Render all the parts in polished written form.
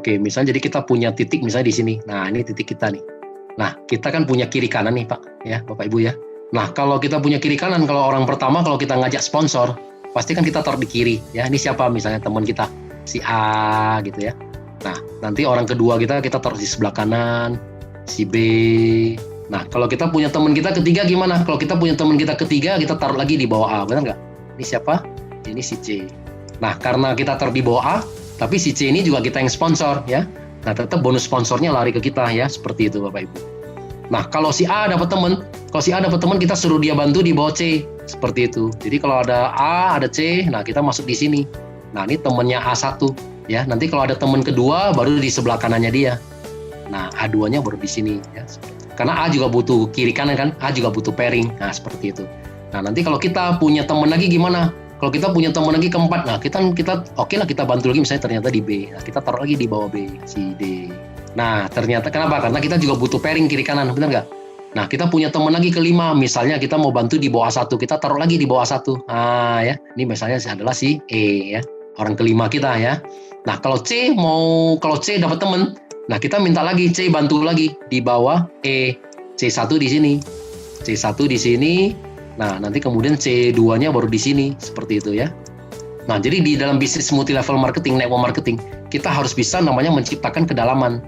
Oke, misalnya jadi kita punya titik misalnya di sini. Nah, ini titik kita nih. Nah, kita kan punya kiri kanan nih, Pak, ya, Bapak Ibu ya. Nah, kalau kita punya kiri kanan, kalau orang pertama kalau kita ngajak sponsor, pasti kan kita taruh di kiri, ya. Ini siapa misalnya teman kita, si A gitu ya. Nah, nanti orang kedua kita taruh di sebelah kanan, si B. Nah, kalau kita punya teman kita ketiga gimana? Kalau kita punya teman kita ketiga, kita taruh lagi di bawah A, benar nggak? Ini siapa? Ini si C. Nah, karena kita taruh di bawah A, tapi si C ini juga kita yang sponsor, ya. Nah, tetap bonus sponsornya lari ke kita, ya. Seperti itu, Bapak Ibu. Nah, kalau si A dapat teman, kita suruh dia bantu di bawah C. Seperti itu. Jadi kalau ada A, ada C, nah kita masuk di sini. Nah, ini temannya A1, ya. Nanti kalau ada teman kedua, baru di sebelah kanannya dia. Nah, A2-nya baru di sini, ya. Karena A juga butuh kiri kanan kan, A juga butuh pairing. Nah, seperti itu. Nah, nanti kalau kita punya teman lagi gimana? Kalau kita punya teman lagi keempat, nah kita oke lah kita bantu lagi misalnya ternyata di B. Nah, kita taruh lagi di bawah B, si D. Nah, ternyata kenapa? Karena kita juga butuh pairing kiri kanan, benar nggak? Nah, kita punya teman lagi kelima, misalnya kita mau bantu di bawah A1, kita taruh lagi di bawah A1. Nah, ya, ini misalnya adalah si E, ya, orang kelima kita ya. Nah, kalau C dapat teman, nah kita minta lagi C bantu lagi di bawah E, C1 di sini, C1 di sini. Nah, nanti kemudian C2-nya baru di sini, seperti itu ya. Nah, jadi di dalam bisnis multi level marketing, network marketing, kita harus bisa namanya menciptakan kedalaman.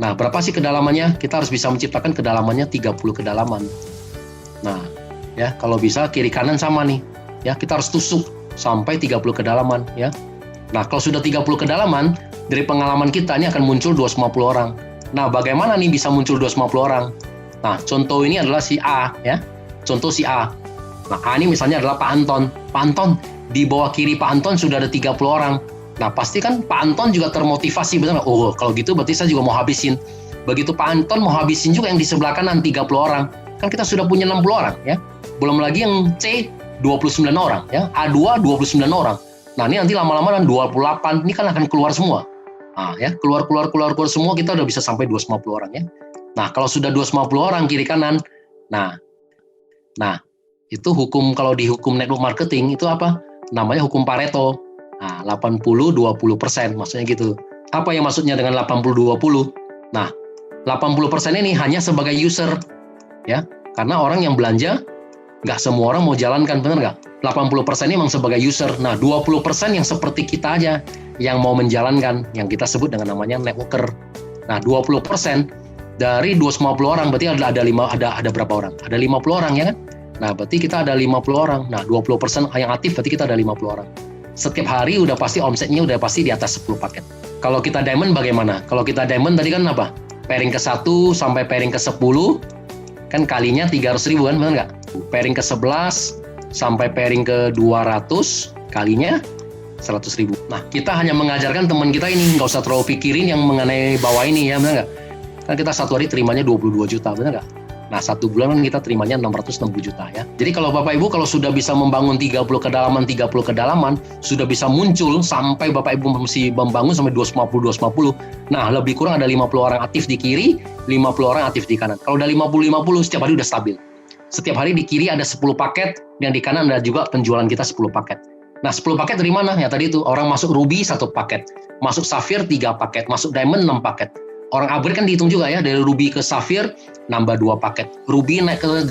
Nah, berapa sih kedalamannya? Kita harus bisa menciptakan kedalamannya 30 kedalaman. Nah, ya, kalau bisa kiri kanan sama nih. Ya, kita harus tusuk sampai 30 kedalaman, ya. Nah, kalau sudah 30 kedalaman, dari pengalaman kita ini akan muncul 250 orang. Nah, bagaimana nih bisa muncul 250 orang? Nah, contoh ini adalah si A, ya. Contoh si A. Nah, A ini misalnya adalah Pak Anton. Pak Anton, di bawah kiri Pak Anton sudah ada 30 orang. Nah, pasti kan Pak Anton juga termotivasi, benar nggak? Oh, kalau gitu berarti saya juga mau habisin. Begitu Pak Anton mau habisin juga yang di sebelah kanan 30 orang. Kan kita sudah punya 60 orang, ya. Belum lagi yang C, 29 orang, ya. A2, 29 orang. Nah, ini nanti lama-lama dan 28, ini kan akan keluar semua. Nah, ya, keluar semua, kita udah bisa sampai 250 orang, ya. Nah, kalau sudah 250 orang kiri kanan, nah, itu kalau di hukum network marketing itu apa? Namanya hukum Pareto. Nah, 80-20%, maksudnya gitu. Apa yang maksudnya dengan 80-20? Nah, 80% ini hanya sebagai user, ya. Karena orang yang belanja, nggak semua orang mau jalankan, benar nggak? 80% ini memang sebagai user. Nah, 20% yang seperti kita aja, yang mau menjalankan, yang kita sebut dengan namanya networker. Nah, 20% dari 250 orang, berarti ada berapa orang? Ada 50 orang, ya kan? Nah, berarti kita ada 50 orang. Nah, 20% yang aktif, berarti kita ada 50 orang. Setiap hari udah pasti omsetnya udah pasti di atas 10 paket. Kalau kita diamond bagaimana? Kalau kita diamond tadi kan apa? Pairing ke 1 sampai pairing ke 10, kan kalinya 300.000 kan, benar nggak? Pairing ke 11 sampai pairing ke 200, kalinya 100.000. Nah, kita hanya mengajarkan teman kita ini, nggak usah terlalu pikirin yang mengenai bawah ini, ya, benar nggak? Kan kita satu hari terimanya 22 juta, benar nggak? Nah, 1 bulan kan kita terimanya 660 juta, ya. Jadi kalau Bapak Ibu kalau sudah bisa membangun 30 kedalaman, sudah bisa muncul sampai Bapak Ibu mesti membangun sampai 250. Nah, lebih kurang ada 50 orang aktif di kiri, 50 orang aktif di kanan. Kalau udah 50 setiap hari udah stabil. Setiap hari di kiri ada 10 paket, dan di kanan ada juga penjualan kita 10 paket. Nah, 10 paket dari mana? Ya tadi itu, orang masuk Ruby 1 paket, masuk Sapphire 3 paket, masuk Diamond 6 paket. Orang upgrade kan dihitung juga ya, dari Ruby ke Sapphire nambah 2 paket. Ruby naik ke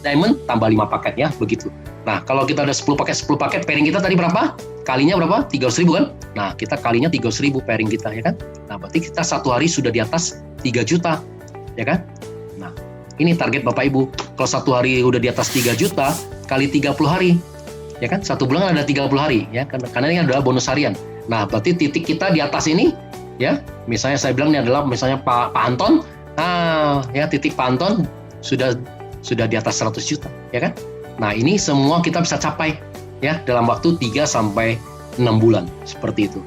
Diamond tambah 5 paket ya, begitu. Nah, kalau kita ada 10 paket, pairing kita tadi berapa? Kalinya berapa? 300.000 kan? Nah, kita kalinya 300.000 pairing kita, ya kan? Nah, berarti kita satu hari sudah di atas 3 juta, ya kan? Nah, ini target Bapak Ibu. Kalau satu hari udah di atas 3 juta, kali 30 hari, ya kan? Satu bulan ada 30 hari, ya, karena ini adalah bonus harian. Nah, berarti titik kita di atas ini, ya, misalnya saya bilang ini adalah misalnya Pak Anton, ya titik Pak Anton sudah di atas 100 juta, ya kan? Nah, ini semua kita bisa capai, ya, dalam waktu 3 sampai 6 bulan, seperti itu.